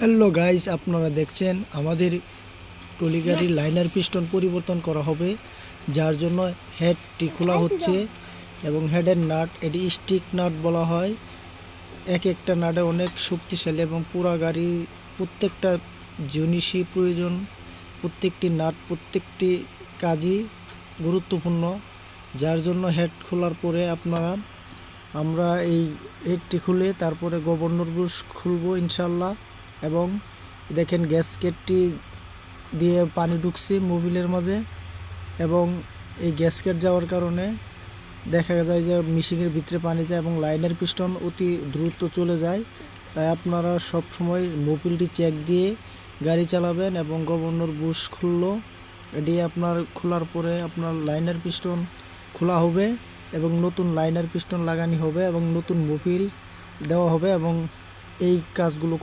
Hello guys, আপনারা দেখছেন আমাদের ট্রলি গাড়ির লাইনার পিস্টন পরিবর্তন করা হবে, যার জন্য হেডটি খোলা হচ্ছে এবং হেডের নাট, এটি স্টিক নাট বলা হয়। এক একটা নাটে অনেক শক্তিশালী এবং পুরা গাড়ির প্রত্যেকটা জিনিসই প্রয়োজন। প্রত্যেকটি নাট প্রত্যেকটি কাজই গুরুত্বপূর্ণ, যার জন্য হেড খোলার পরে আমরা এই হেডটি খুলে তারপরে গভর্নর বুশ খুলবো ইনশাল্লাহ। এবং দেখেন গ্যাসকেটটি দিয়ে পানি ঢুকছে মোবিলের মাঝে, এবং এই গ্যাসকেট যাওয়ার কারণে দেখা যায় যে মেশিনের ভিতরে পানি যায় এবং লাইনের পিস্টন অতি দ্রুত চলে যায়। তাই আপনারা সব সময় মোবিলটি চেক দিয়ে গাড়ি চালাবেন। এবং গভর্নর বুশ খুললো, এটি আপনার খোলার পরে আপনার লাইনের পিস্টন খোলা হবে এবং নতুন লাইনার পিস্টন লাগানো হবে এবং নতুন মোবিল দেওয়া হবে এবং এই কাজগুলো